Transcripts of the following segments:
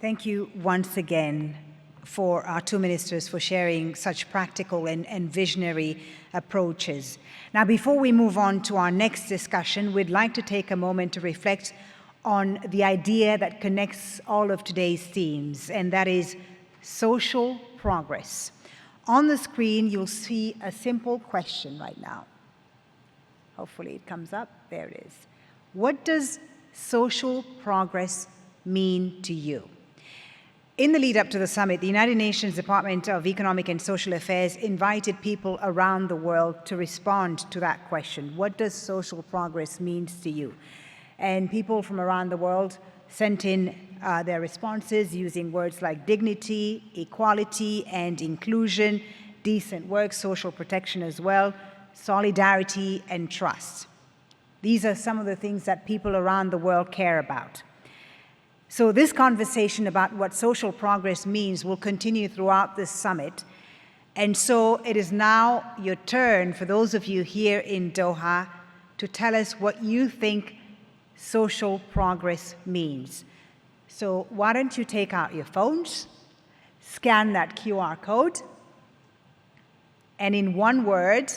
Thank you once again for our two ministers for sharing such practical and visionary approaches. Now, before we move on to our next discussion, we'd like to take a moment to reflect on the idea that connects all of today's themes, and that is social progress. On the screen, you'll see a simple question right now. Hopefully it comes up. There it is. What does social progress mean to you? In the lead up to the summit, the United Nations Department of Economic and Social Affairs invited people around the world to respond to that question. What does social progress mean to you? And people from around the world sent in their responses using words like dignity, equality and inclusion, decent work, social protection as well, solidarity and trust. These are some of the things that people around the world care about. So this conversation about what social progress means will continue throughout this summit. And so it is now your turn, for those of you here in Doha, to tell us what you think social progress means. So why don't you take out your phones, scan that QR code, and in one word,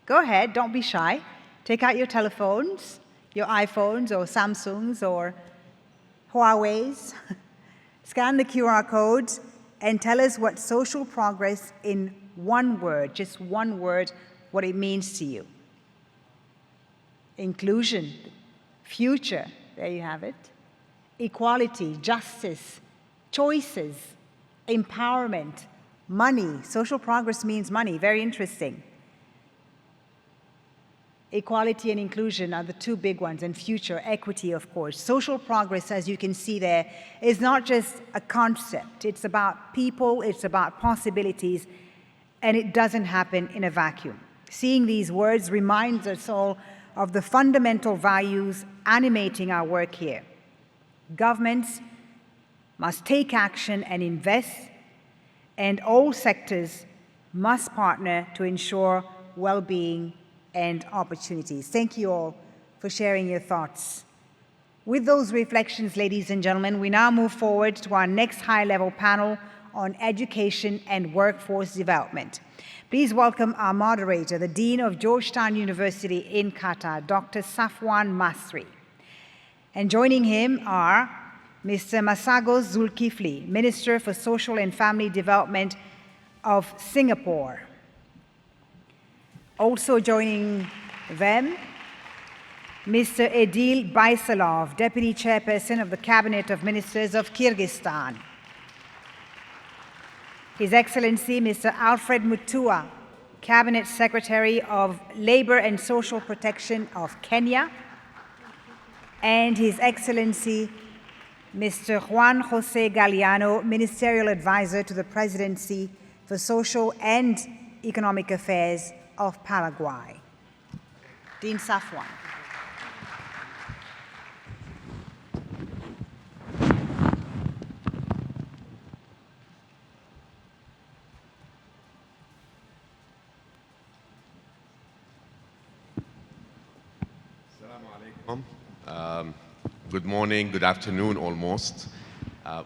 go ahead, don't be shy, take out your telephones, your iPhones or Samsungs or Huawei's, scan the QR codes, and tell us what social progress in one word, just one word, what it means to you. Inclusion, future, there you have it. Equality, justice, choices, empowerment, money. Social progress means money, very interesting. Equality and inclusion are the two big ones, and future, equity, of course. Social progress, as you can see there, is not just a concept. It's about people, it's about possibilities, and it doesn't happen in a vacuum. Seeing these words reminds us all of the fundamental values animating our work here. Governments must take action and invest, and all sectors must partner to ensure well-being and opportunities. Thank you all for sharing your thoughts. With those reflections, ladies and gentlemen, we now move forward to our next high-level panel on education and workforce development. Please welcome our moderator, the Dean of Georgetown University in Qatar, Dr. Safwan Masri. And joining him are Mr. Masagos Zulkifli, Minister for Social and Family Development of Singapore. Also joining them, Mr. Edil Baisalov, Deputy Chairperson of the Cabinet of Ministers of Kyrgyzstan. His Excellency, Mr. Alfred Mutua, Cabinet Secretary of Labor and Social Protection of Kenya. And His Excellency, Mr. Juan Jose Galeano, Ministerial Advisor to the Presidency for Social and Economic Affairs of Paraguay. Dean Safwan. Assalamu alaikum. Good morning, good afternoon almost.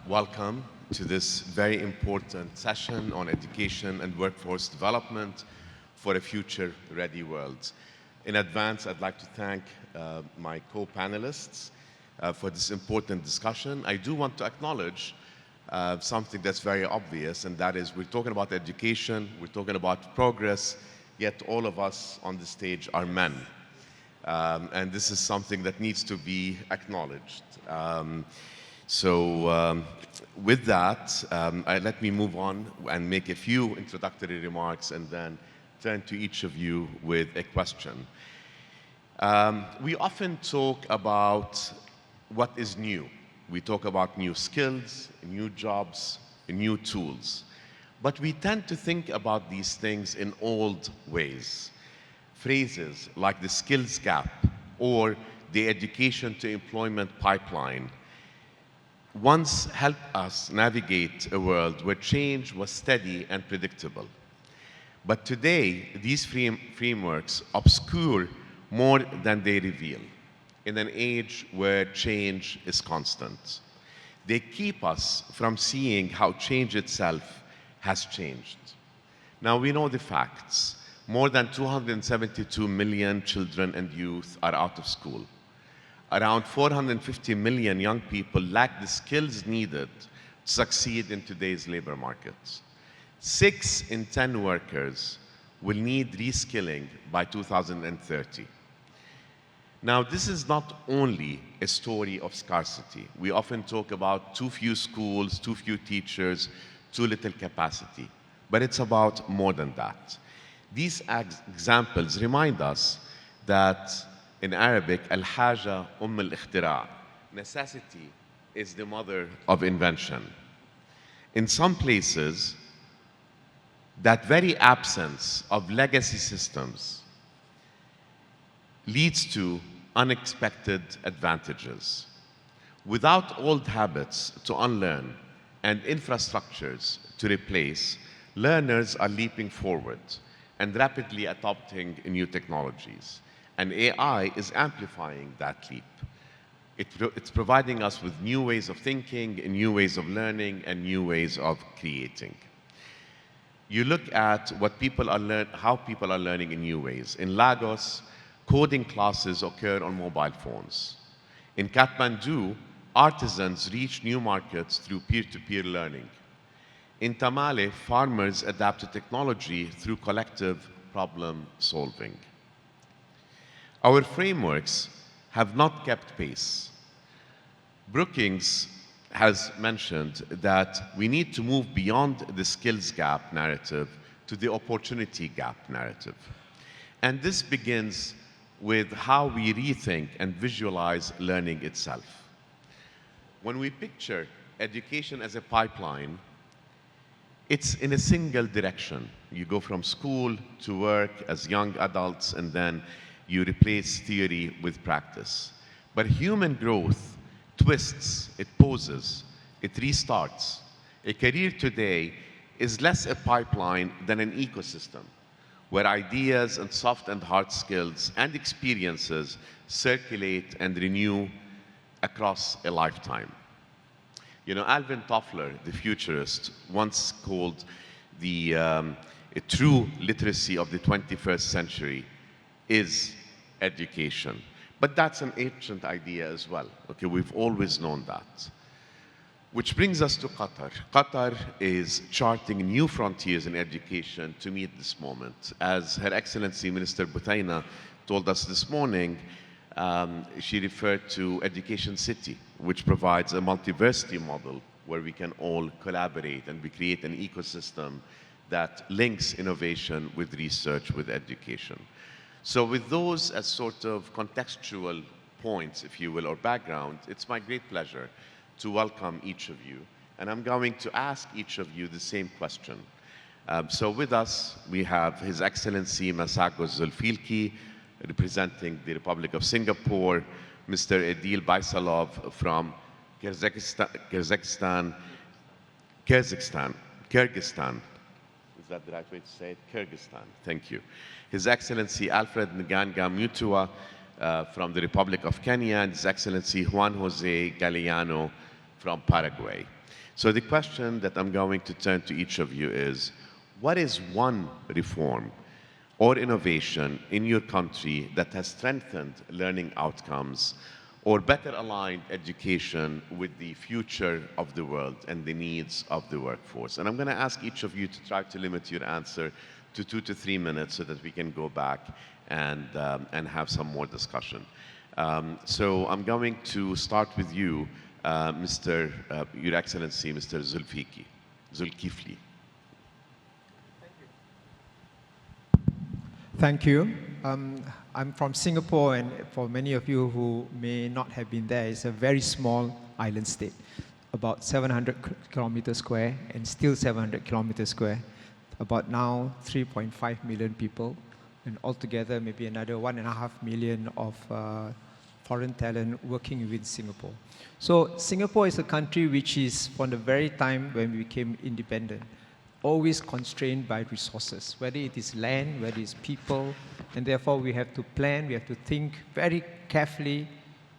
Welcome to this very important session on education and workforce development for a future-ready world. In advance, I'd like to thank my co-panelists for this important discussion. I do want to acknowledge something that's very obvious, and that is we're talking about education, we're talking about progress, yet all of us on the stage are men. And this is something that needs to be acknowledged. With that, let me move on and make a few introductory remarks and then turn to each of you with a question. We often talk about what is new. We talk about new skills, new jobs, new tools. But we tend to think about these things in old ways. Phrases like the skills gap or the education to employment pipeline once helped us navigate a world where change was steady and predictable. But today, these frameworks obscure more than they reveal in an age where change is constant. They keep us from seeing how change itself has changed. Now we know the facts. More than 272 million children and youth are out of school. Around 450 million young people lack the skills needed to succeed in today's labor markets. 6 in 10 workers will need reskilling by 2030. Now, this is not only a story of scarcity. We often talk about too few schools, too few teachers, too little capacity. But it's about more than that. These examples remind us that in Arabic, al-haja al-ikhtira', necessity is the mother of invention. In some places, that very absence of legacy systems leads to unexpected advantages. Without old habits to unlearn and infrastructures to replace, learners are leaping forward and rapidly adopting new technologies. And AI is amplifying that leap. It's providing us with new ways of thinking, new ways of learning, and new ways of creating. You look at what people are how people are learning in new ways. In Lagos, coding classes occur on mobile phones. In Kathmandu, artisans reach new markets through peer-to-peer learning. In Tamale, farmers adapt to technology through collective problem solving. Our frameworks have not kept pace. Brookings has mentioned that we need to move beyond the skills gap narrative to the opportunity gap narrative. And this begins with how we rethink and visualize learning itself. When we picture education as a pipeline, it's in a single direction. You go from school to work as young adults, and then you replace theory with practice. But human growth twists, it pauses, it restarts. A career today is less a pipeline than an ecosystem where ideas and soft and hard skills and experiences circulate and renew across a lifetime. You know, Alvin Toffler, the futurist, once called the a true literacy of the 21st century is education. But that's an ancient idea as well. Okay, we've always known that. Which brings us to Qatar. Qatar is charting new frontiers in education to meet this moment. As Her Excellency Minister Buthaina told us this morning, she referred to Education City, which provides a multiversity model where we can all collaborate and we create an ecosystem that links innovation with research, with education. So with those as sort of contextual points, if you will, or background, it's my great pleasure to welcome each of you. And I'm going to ask each of you the same question. So with us, we have His Excellency Masagos Zulfikli, representing the Republic of Singapore, Mr. Edil Baisalov from Kyrgyzstan. Is that the right way to say it? Kyrgyzstan, thank you. His Excellency Alfred Nganga Mutua from the Republic of Kenya, and His Excellency Juan Jose Galeano from Paraguay. So the question that I'm going to turn to each of you is, what is one reform or innovation in your country that has strengthened learning outcomes or better aligned education with the future of the world and the needs of the workforce? And I'm going to ask each of you to try to limit your answer to 2 to 3 minutes so that we can go back and have some more discussion. So I'm going to start with you, Your Excellency, Mr. Zulkifli. Thank you. I'm from Singapore, and for many of you who may not have been there, it's a very small island state, about 700 kilometers square, and still 700 kilometers square. About now 3.5 million people, and altogether maybe another 1.5 million of foreign talent working within Singapore. So Singapore is a country which is, from the very time when we became independent, always constrained by resources, whether it is land, whether it's people, and therefore we have to plan, we have to think very carefully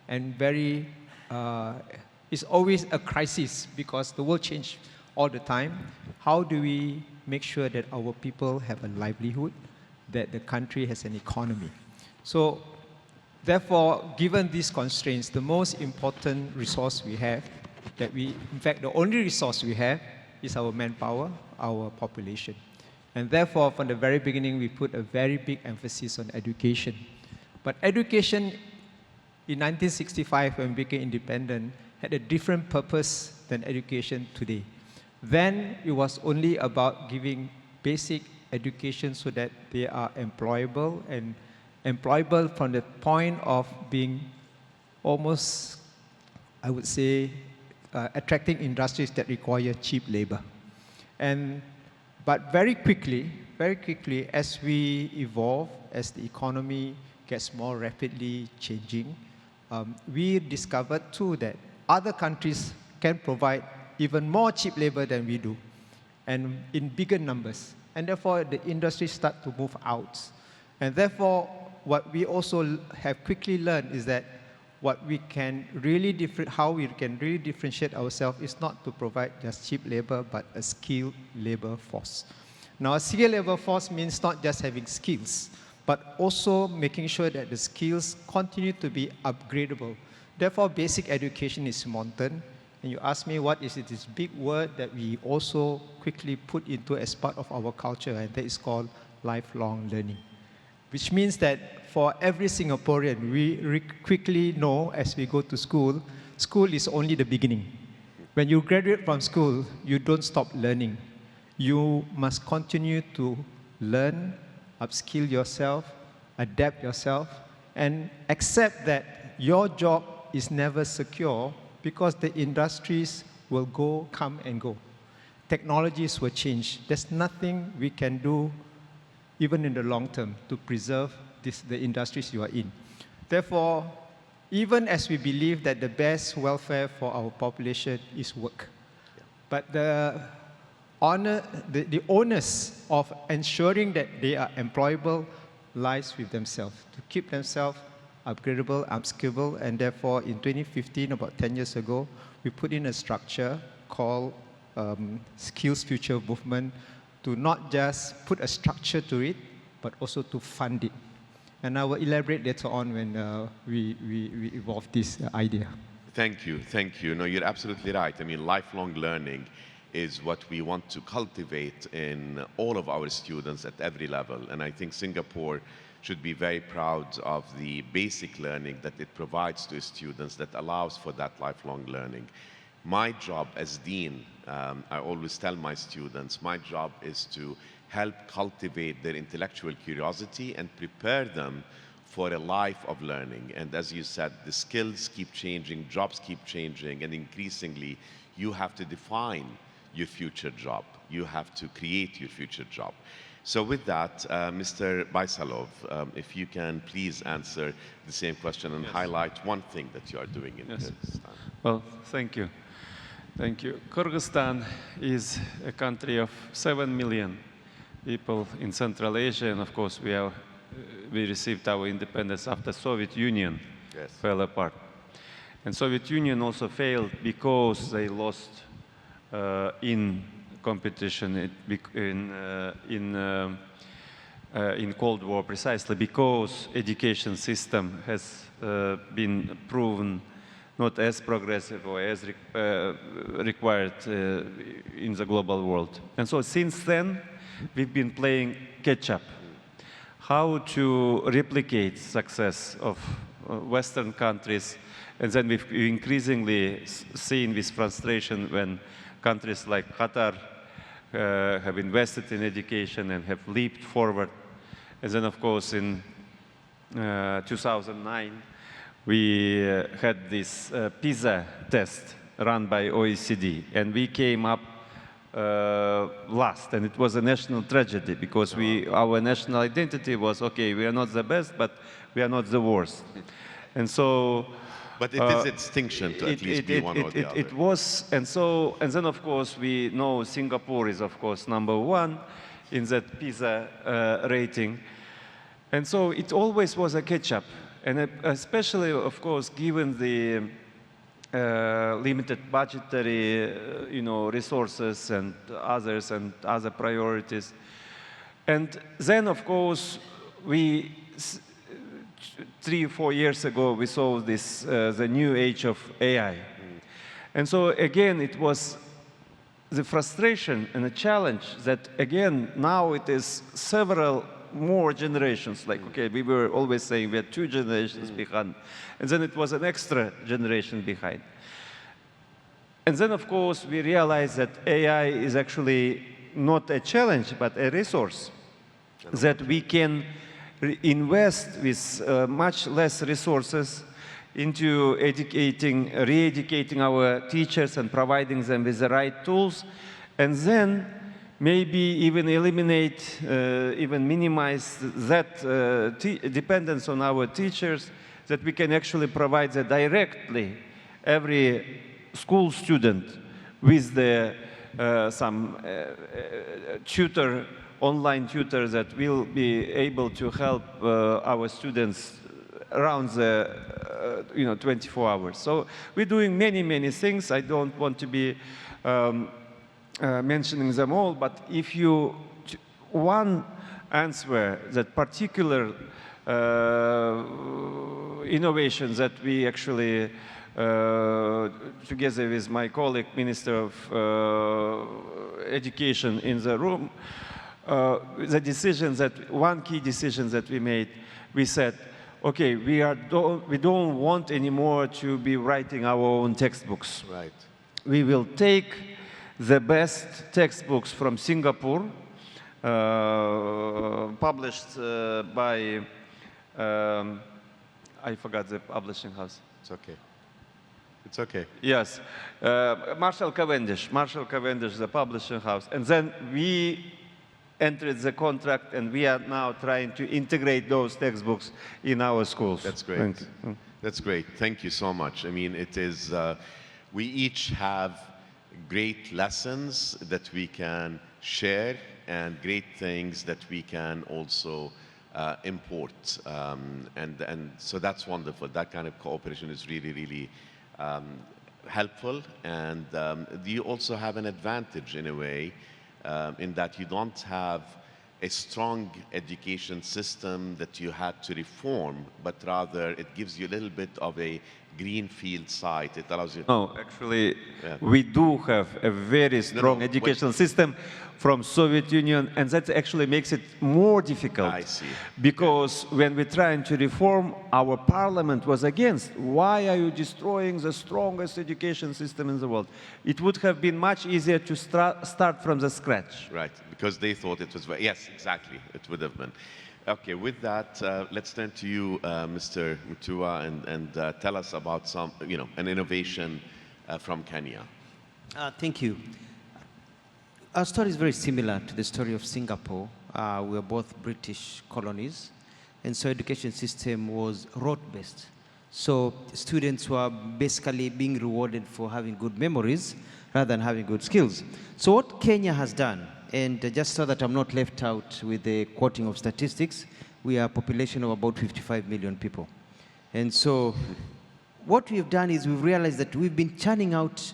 and very It's always a crisis because the world changes all the time. How do we make sure that our people have a livelihood, that the country has an economy? So therefore, given these constraints, the most important resource we have, in fact, the only resource we have is our manpower, our population. And therefore, from the very beginning, we put a very big emphasis on education. But education in 1965, when we became independent, had a different purpose than education today. Then it was only about giving basic education so that they are employable, and employable from the point of being almost, I would say, attracting industries that require cheap labor. But very quickly, as we evolve, as the economy gets more rapidly changing, we discovered too that other countries can provide even more cheap labor than we do, and in bigger numbers. And therefore, the industry start to move out. And therefore, what we also have quickly learned is that how we can really differentiate ourselves is not to provide just cheap labor, but a skilled labor force. Now, a skilled labor force means not just having skills, but also making sure that the skills continue to be upgradable. Therefore, basic education is important. And you ask me what is it, this big word that we also quickly put into as part of our culture, and that is called lifelong learning. Which means that for every Singaporean, we quickly know as we go to school, school is only the beginning. When you graduate from school, you don't stop learning. You must continue to learn, upskill yourself, adapt yourself, and accept that your job is never secure because the industries will come and go. Technologies will change. There's nothing we can do, even in the long term, to preserve the industries you are in. Therefore, even as we believe that the best welfare for our population is work, but the onus of ensuring that they are employable lies with themselves, to keep themselves upgradable, upskillable, and therefore in 2015, about 10 years ago, we put in a structure called Skills Future Movement to not just put a structure to it, but also to fund it. And I will elaborate later on when we evolve this idea. Thank you. No, you're absolutely right. I mean, lifelong learning is what we want to cultivate in all of our students at every level. And I think Singapore should be very proud of the basic learning that it provides to students that allows for that lifelong learning. My job as dean, I always tell my students, my job is to help cultivate their intellectual curiosity and prepare them for a life of learning. And as you said, the skills keep changing, jobs keep changing, and increasingly you have to define your future job. You have to create your future job. So with that, Mr. Baisalov, if you can please answer the same question and highlight one thing that you are doing in Kyrgyzstan. Well, thank you. Thank you. Kyrgyzstan is a country of 7 million people in Central Asia, and of course we received our independence after Soviet Union fell apart. And Soviet Union also failed because they lost in competition in Cold War, precisely because education system has been proven not as progressive or as required in the global world. And so since then, we've been playing catch-up. How to replicate success of Western countries, and then we've increasingly seen this frustration when countries like Qatar have invested in education and have leaped forward. And then, of course, in 2009, we had this PISA test run by OECD, and we came up last, and it was a national tragedy because our national identity was, okay, we are not the best, but we are not the worst. And so... But it is a distinction to at least be one or the other. It was, and then of course we know Singapore is of course #1 in that PISA rating. And so it always was a catch-up. And especially, of course, given the limited budgetary, resources and other priorities. And then, of course, 3 or 4 years ago, we saw this, the new age of AI. And so again, it was the frustration and the challenge that, again, now it is several more generations. Like, okay, we were always saying we had 2 generations behind, and then it was an extra generation behind. And then, of course, we realized that AI is actually not a challenge, but a resource that we can invest with much less resources into re-educating our teachers and providing them with the right tools, and then maybe even eliminate, even minimize that dependence on our teachers, that we can actually provide that directly every school student with some tutor, online tutor that will be able to help our students around the 24 hours. So we're doing many, many things. I don't want to be mentioning them all, but if you one answer that particular innovations that we actually together with my colleague, Minister of Education in the room, the decisions that, one key decision that we made, we said, okay, we don't want anymore to be writing our own textbooks. Right. We will take the best textbooks from Singapore, published by, I forgot the publishing house. It's okay. It's okay. Yes, Marshall Cavendish, the publishing house. And then we entered the contract, and we are now trying to integrate those textbooks in our schools. That's great. That's great. Thank you so much. I mean, it is, we each have great lessons that we can share and great things that we can also import. And so that's wonderful. That kind of cooperation is really, really helpful. And you also have an advantage in a way in that you don't have a strong education system that you had to reform, but rather it gives you a little bit of a greenfield site. It allows you. No, actually, we do have a very strong educational system from Soviet Union, and that actually makes it more difficult. I see. Because when we're trying to reform, our parliament was against. Why are you destroying the strongest education system in the world? It would have been much easier to start from the scratch. Right, because they thought it was, yes, exactly, it would have been. Okay, with that, let's turn to you, Mr. Mutua, and tell us about some, an innovation from Kenya. Thank you. Our story is very similar to the story of Singapore. We are both British colonies, and so education system was rote-based. So students were basically being rewarded for having good memories rather than having good skills. So what Kenya has done, and just so that I'm not left out with the quoting of statistics, we are a population of about 55 million people. And so what we've done is we've realized that we've been churning out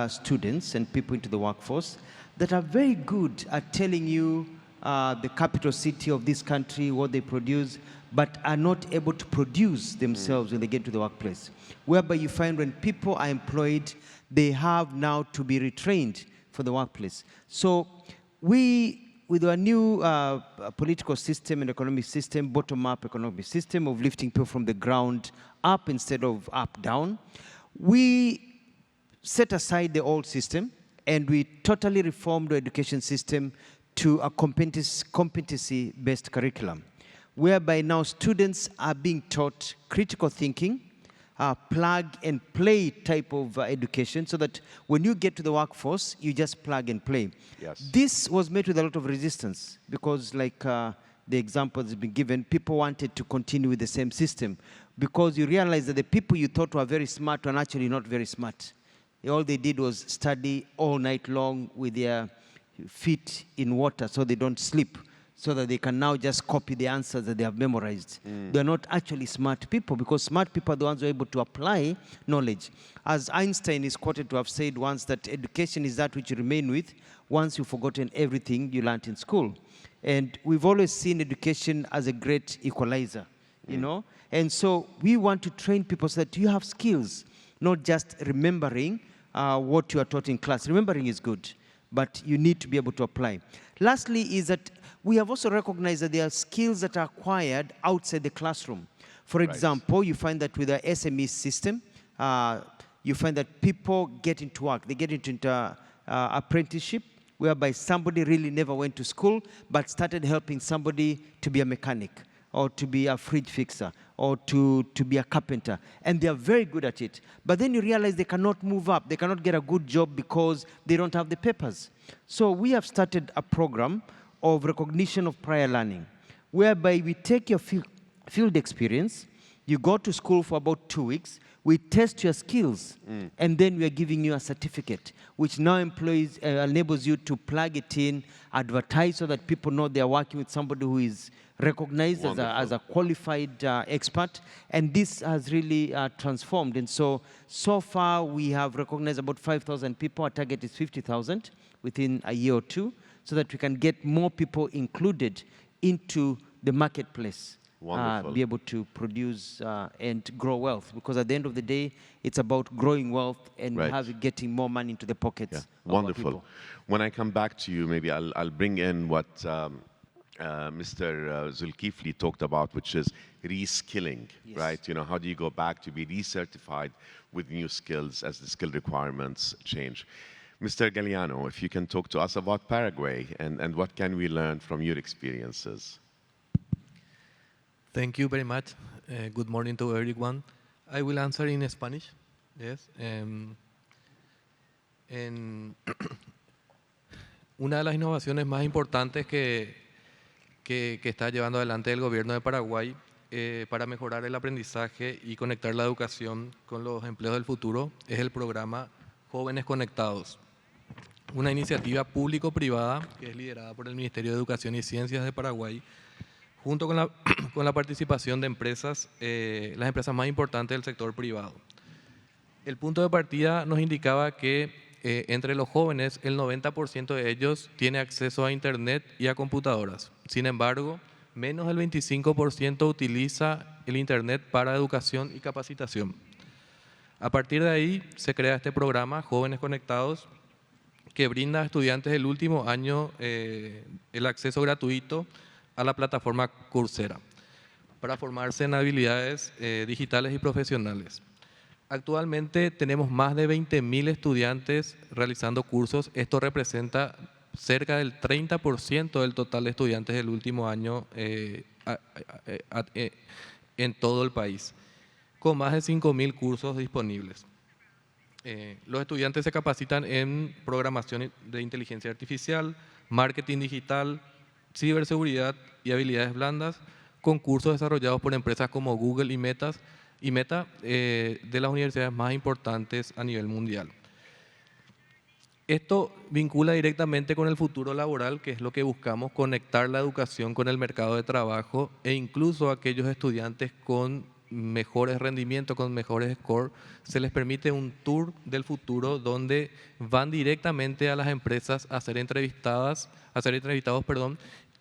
students and people into the workforce that are very good at telling you the capital city of this country, what they produce, but are not able to produce themselves when they get to the workplace. Whereby you find when people are employed, they have now to be retrained for the workplace. So we, with our new political system and economic system, bottom-up economic system of lifting people from the ground up instead of up-down, we set aside the old system and we totally reformed our education system to a competency-based curriculum, whereby now students are being taught critical thinking, plug-and-play type of education, so that when you get to the workforce, you just plug and play. Yes. This was met with a lot of resistance because, like the example that's been given, people wanted to continue with the same system because you realize that the people you thought were very smart were actually not very smart. All they did was study all night long with their feet in water so they don't sleep. so that they can now just copy the answers that they have memorized. They're not actually smart people, because smart people are the ones who are able to apply knowledge. As Einstein is quoted to have said once, that education is that which you remain with once you've forgotten everything you learned in school. And we've always seen education as a great equalizer, you know? And so we want to train people so that you have skills, not just remembering what you are taught in class. Remembering is good, but you need to be able to apply. Lastly is that we have also recognized that there are skills that are acquired outside the classroom. For example, you find that with the SME system, you find that people get into work. They get into apprenticeship, whereby somebody really never went to school, but started helping somebody to be a mechanic, or to be a fridge fixer, or to be a carpenter. And they are very good at it. But then you realize they cannot move up. They cannot get a good job because they don't have the papers. So we have started a program of recognition of prior learning, whereby we take your field experience, you go to school for about 2 weeks, we test your skills, and then we are giving you a certificate, which now enables you to plug it in, advertise so that people know they are working with somebody who is recognized as a qualified expert. And this has really transformed. And so far we have recognized about 5,000 people. Our target is 50,000 within a year or two, so that we can get more people included into the marketplace. Be able to produce and grow wealth, because at the end of the day, it's about growing wealth and getting more money into the pockets. Yeah. Of Wonderful. people. When I come back to you, maybe I'll bring in what Mr. Zulkifli talked about, which is reskilling, right? You know, how do you go back to be recertified with new skills as the skill requirements change? Mr. Galliano, if you can talk to us about Paraguay and what can we learn from your experiences? Thank you very much. Good morning to everyone. I will answer in Spanish. Yes. Una de las innovaciones más importantes que está llevando adelante el gobierno de Paraguay para mejorar el aprendizaje y conectar la educación con los empleos del futuro es el programa Jóvenes Conectados, una iniciativa público-privada que es liderada por el Ministerio de Educación y Ciencias de Paraguay, junto con la participación de empresas, las empresas más importantes del sector privado. El punto de partida nos indicaba que entre los jóvenes el 90% de ellos tiene acceso a Internet y a computadoras. Sin embargo, menos del 25% utiliza el Internet para educación y capacitación. A partir de ahí se crea este programa Jóvenes Conectados, que brinda a estudiantes del último año el acceso gratuito a la plataforma Coursera para formarse en habilidades digitales y profesionales. Actualmente tenemos más de 20.000 estudiantes realizando cursos. Esto representa cerca del 30% del total de estudiantes del último año en todo el país, con más de 5.000 cursos disponibles. Los estudiantes se capacitan en programación de inteligencia artificial, marketing digital, ciberseguridad y habilidades blandas, con cursos desarrollados por empresas como Google y Meta, de las universidades más importantes a nivel mundial. Esto vincula directamente con el futuro laboral, que es lo que buscamos, conectar la educación con el mercado de trabajo, e incluso a aquellos estudiantes con mejores rendimientos, con mejores scores, se les permite un tour del futuro donde van directamente a las empresas a ser entrevistados,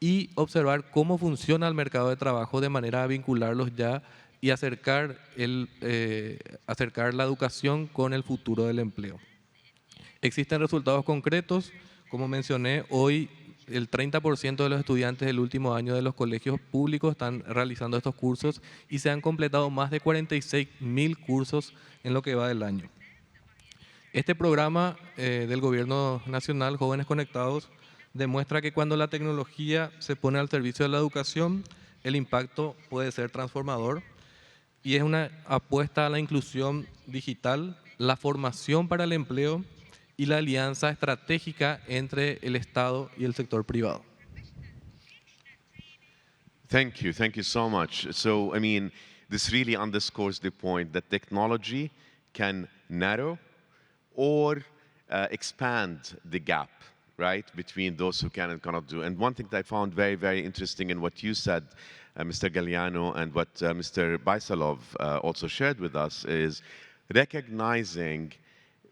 y observar cómo funciona el mercado de trabajo de manera a vincularlos ya y acercar la educación con el futuro del empleo. Existen resultados concretos. Como mencioné, hoy el 30% de los estudiantes del último año de los colegios públicos están realizando estos cursos y se han completado más de 46.000 cursos en lo que va del año. Este programa del Gobierno Nacional, Jóvenes Conectados, demuestra que cuando la tecnología se pone al servicio de la educación, el impacto puede ser transformador, y es una apuesta a la inclusión digital, la formación para el empleo y la alianza estratégica entre el Estado y el sector privado. Thank you so much. So, I mean, this really underscores the point that technology can narrow or expand the gap right, between those who can and cannot do. And one thing that I found very, very interesting in what you said, Mr. Galliano, and what Mr. Baisalov also shared with us is recognizing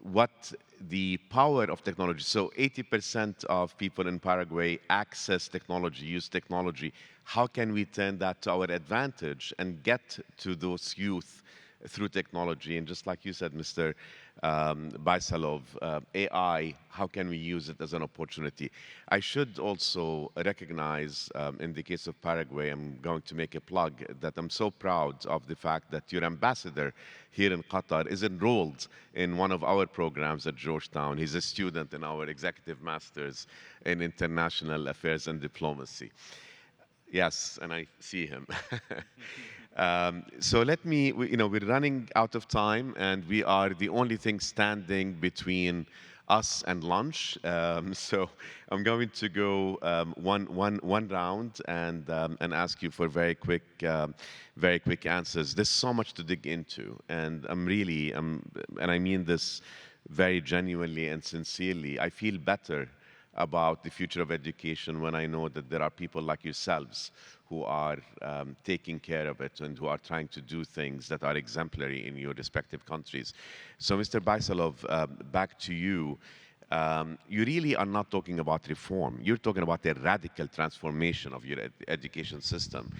what the power of technology. So 80% of people in Paraguay access technology, use technology. How can we turn that to our advantage and get to those youth through technology? And just like you said, Mr. Baisalov, AI, how can we use it as an opportunity? I should also recognize, in the case of Paraguay, I'm going to make a plug, that I'm so proud of the fact that your ambassador here in Qatar is enrolled in one of our programs at Georgetown. He's a student in our executive masters in international affairs and diplomacy. Yes, and I see him. So let me, we're running out of time, and we are the only thing standing between us and lunch. So I'm going to go one round and ask you for very quick answers. There's so much to dig into, and and I mean this very genuinely and sincerely. I feel better about the future of education when I know that there are people like yourselves who are taking care of it and who are trying to do things that are exemplary in your respective countries. So, Mr. Baisalov, back to you. You really are not talking about reform. You're talking about a radical transformation of your education system.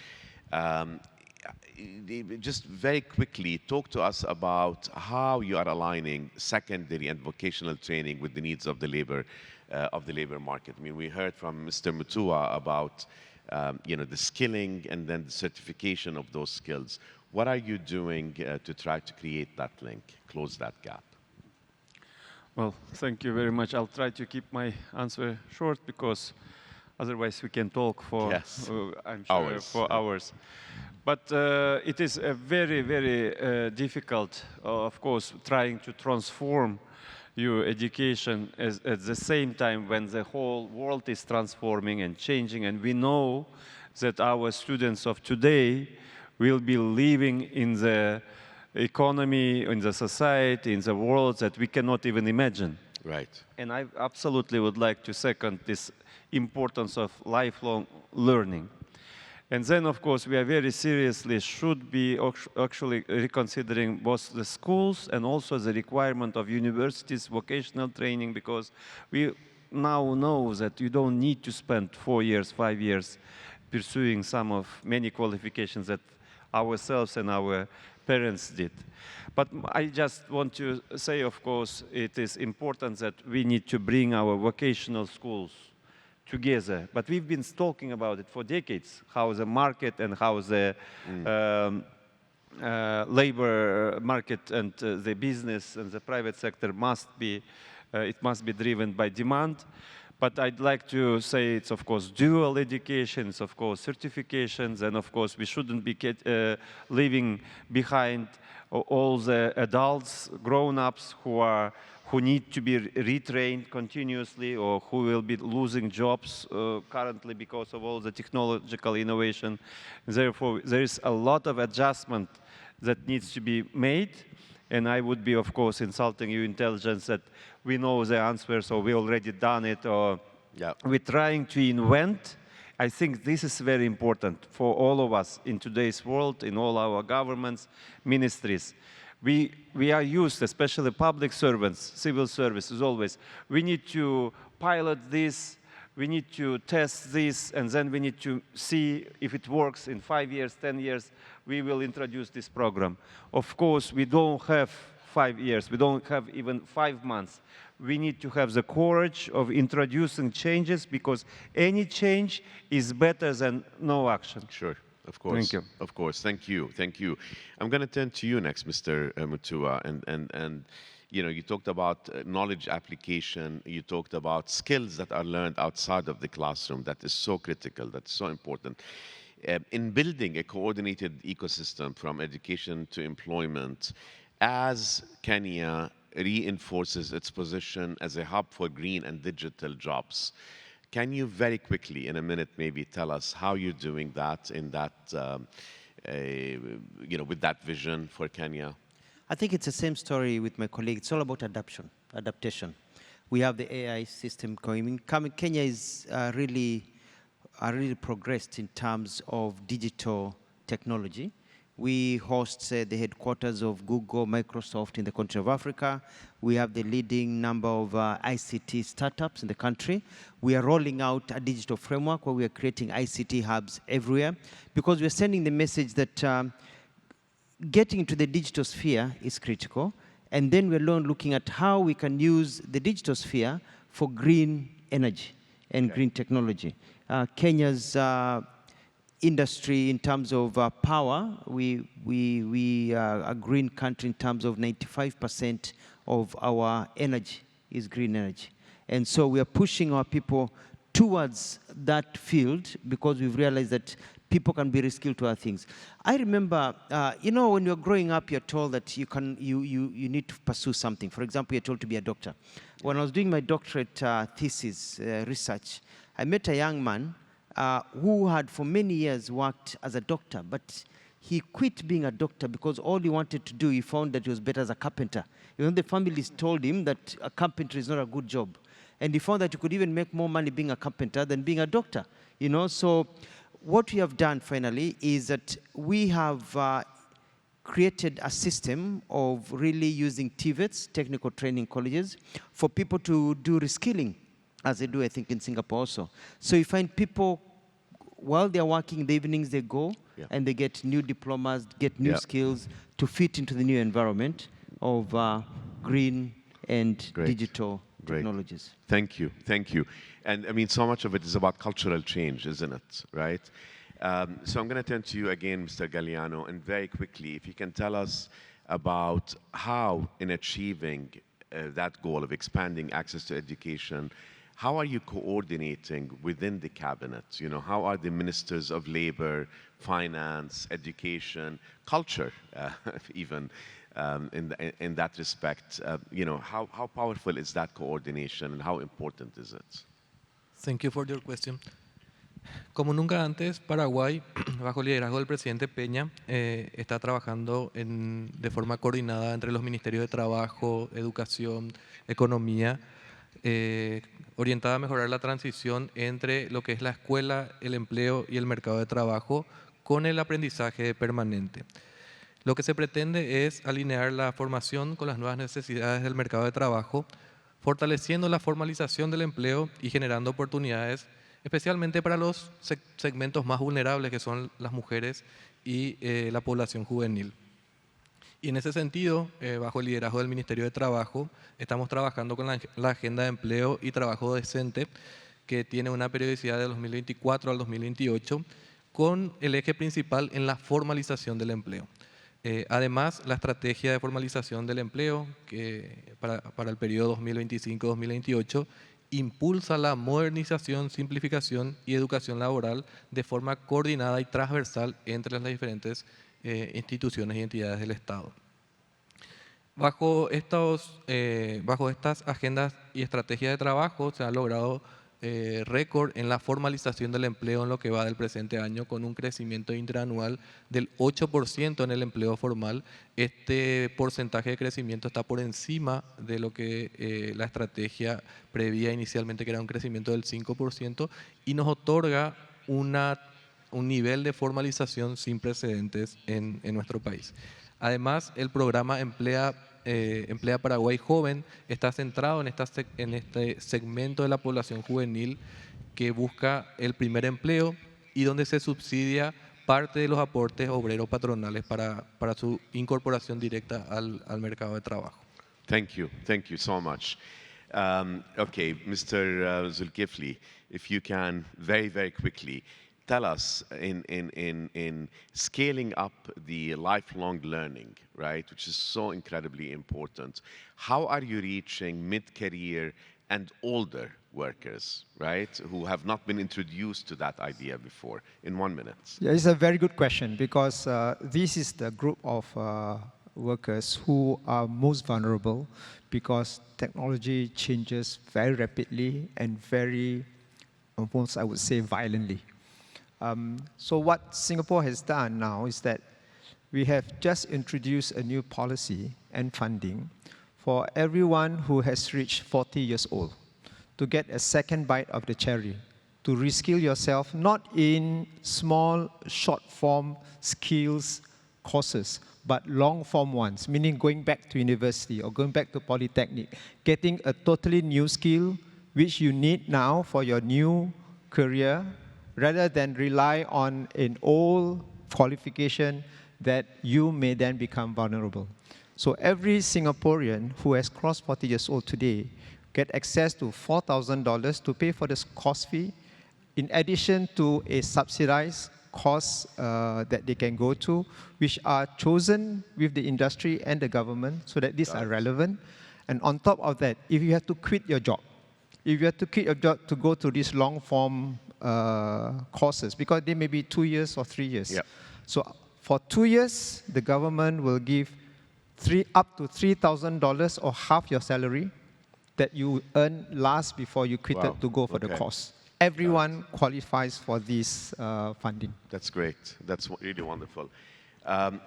Just very quickly, talk to us about how you are aligning secondary and vocational training with the needs of the labor market. I mean, we heard from Mr. Mutua about the skilling and then the certification of those skills. What are you doing to try to create that link, close that gap? Well, thank you very much. I'll try to keep my answer short because otherwise we can talk for, I'm sure, for hours. But it is a very, very difficult, of course, trying to transform your education at the same time when the whole world is transforming and changing, and we know that our students of today will be living in the economy, in the society, in the world that we cannot even imagine. Right. And I absolutely would like to second this importance of lifelong learning. And then, of course, we are very seriously should be actually reconsidering both the schools and also the requirement of universities, vocational training, because we now know that you don't need to spend 4 years, 5 years pursuing many qualifications that ourselves and our parents did. But I just want to say, of course, it is important that we need to bring our vocational schools together. But we've been talking about it for decades, how the market and how the labor market and the business and the private sector must be driven by demand. But I'd like to say it's, of course, dual education, it's, of course, certifications, and, of course, we shouldn't be leaving behind all the adults, grown-ups who need to be retrained continuously or who will be losing jobs currently because of all the technological innovation. Therefore, there is a lot of adjustment that needs to be made. And I would be, of course, insulting your intelligence that we know the answers or we already done it or we're trying to invent. I think this is very important for all of us in today's world, in all our governments, ministries. We are used, especially public servants, civil services always. We need to pilot this, we need to test this, and then we need to see if it works in 5 years, 10 years, we will introduce this program. Of course, we don't have 5 years, we don't have even 5 months. We need to have the courage of introducing changes because any change is better than no action. Sure. Of course. Thank you. Of course. Thank you. Thank you. I'm going to turn to you next, Mr. Mutua. And you talked about knowledge application. You talked about skills that are learned outside of the classroom. That is so critical. That's so important. In building a coordinated ecosystem from education to employment, as Kenya reinforces its position as a hub for green and digital jobs, can you very quickly, in a minute, maybe tell us how you're doing that in that, with that vision for Kenya? I think it's the same story with my colleague. It's all about adaptation. We have the AI system going. Kenya is really progressed in terms of digital technology. We host the headquarters of Google, Microsoft in the country of Africa. We have the leading number of ICT startups in the country. We are rolling out a digital framework where we are creating ICT hubs everywhere, because we're sending the message that getting into the digital sphere is critical. And then we're looking at how we can use the digital sphere for green energy and green technology. Kenya's industry in terms of power, we are a green country in terms of 95% of our energy is green energy. And so we are pushing our people towards that field because we've realized that people can be reskilled to other things. I remember, you know, when you're growing up, you're told that you need to pursue something. For example, you're told to be a doctor. When I was doing my doctorate thesis research, I met a young man who had for many years worked as a doctor, but he quit being a doctor because all he wanted to do, he found that he was better as a carpenter. Even the families told him that a carpenter is not a good job. And he found that he could even make more money being a carpenter than being a doctor. You know, so what we have done finally is that we have created a system of really using TVETs, technical training colleges, for people to do reskilling, as they do, I think, in Singapore also. So you find people, while they're working in the evenings, they go and they get new diplomas, get new skills to fit into the new environment of green and digital technologies. Thank you, thank you. And I mean, so much of it is about cultural change, isn't it, right? So I'm going to turn to you again, Mr. Galliano, and very quickly, if you can tell us about how, in achieving that goal of expanding access to education, how are you coordinating within the cabinet? You know, how are the ministers of labor, finance, education, culture, even in that respect? You know, how powerful is that coordination and how important is it? Thank you for your question. Como nunca antes, Paraguay, bajo el liderazgo del presidente Peña, está trabajando de forma coordinada entre los ministerios de Trabajo, Educación, Economía, orientada a mejorar la transición entre lo que es la escuela, el empleo y el mercado de trabajo con el aprendizaje permanente. Lo que se pretende es alinear la formación con las nuevas necesidades del mercado de trabajo, fortaleciendo la formalización del empleo y generando oportunidades, especialmente para los segmentos más vulnerables, que son las mujeres y la población juvenil. Y en ese sentido, bajo el liderazgo del Ministerio de Trabajo, estamos trabajando con la Agenda de Empleo y Trabajo Decente, que tiene una periodicidad de 2024 al 2028, con el eje principal en la formalización del empleo. Además, la estrategia de formalización del empleo, que para el periodo 2025-2028, impulsa la modernización, simplificación y educación laboral de forma coordinada y transversal entre las diferentes instituciones y entidades del Estado. Bajo estas agendas y estrategias de trabajo se ha logrado récord en la formalización del empleo en lo que va del presente año, con un crecimiento interanual del 8% en el empleo formal. Este porcentaje de crecimiento está por encima de lo que la estrategia prevía inicialmente, que era un crecimiento del 5%, y nos otorga un nivel de formalización sin precedentes en nuestro país. Además, el programa Emplea Paraguay Joven está centrado en este segmento de la población juvenil que busca el primer empleo y donde se subsidia parte de los aportes obreros patronales para su incorporación directa al mercado de trabajo. Thank you so much. Okay, Mr. Zulkifli, if you can very, very quickly tell us in scaling up the lifelong learning, right, which is so incredibly important, how are you reaching mid-career and older workers, right, who have not been introduced to that idea before, in 1 minute? Yeah, it's a very good question, because this is the group of workers who are most vulnerable, because technology changes very rapidly and very, almost I would say, violently. So what Singapore has done now is that we have just introduced a new policy and funding for everyone who has reached 40 years old to get a second bite of the cherry, to reskill yourself, not in small, short-form skills courses, but long-form ones, meaning going back to university or going back to polytechnic, getting a totally new skill which you need now for your new career, rather than rely on an old qualification that you may then become vulnerable. So every Singaporean who has crossed 40 years old today get access to $4,000 to pay for this course fee, in addition to a subsidized course that they can go to, which are chosen with the industry and the government so that these are relevant. And on top of that, if you have to quit your job, if you have to quit your job to go to these long-form courses, because they may be 2 years or 3 years. Yep. So for 2 years, the government will give up to $3,000 or half your salary that you earn last before you quitted to go for the course. Everyone qualifies for this funding. That's great. That's really wonderful.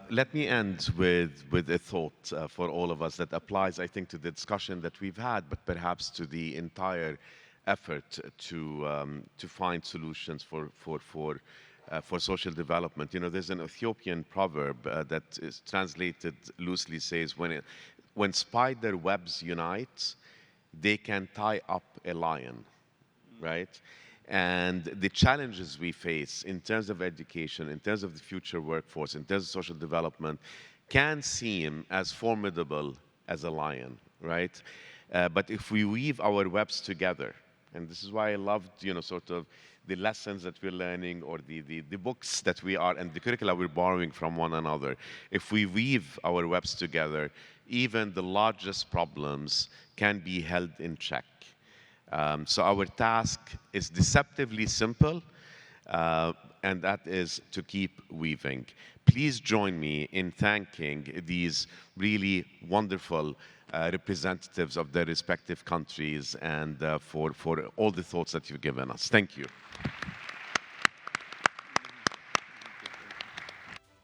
Let me end with a thought for all of us that applies, I think, to the discussion that we've had, but perhaps to the entire effort to find solutions for social development. You know, there's an Ethiopian proverb that is translated loosely, says, when spider webs unite, they can tie up a lion, right? And the challenges we face in terms of education, in terms of the future workforce, in terms of social development, can seem as formidable as a lion, right? But if we weave our webs together, and this is why I loved, you know, sort of the lessons that we're learning, or the books that we are, and the curricula we're borrowing from one another, if we weave our webs together, even the largest problems can be held in check. So our task is deceptively simple, and that is to keep weaving. Please join me in thanking these really wonderful representatives of their respective countries and for all the thoughts that you've given us. Thank you.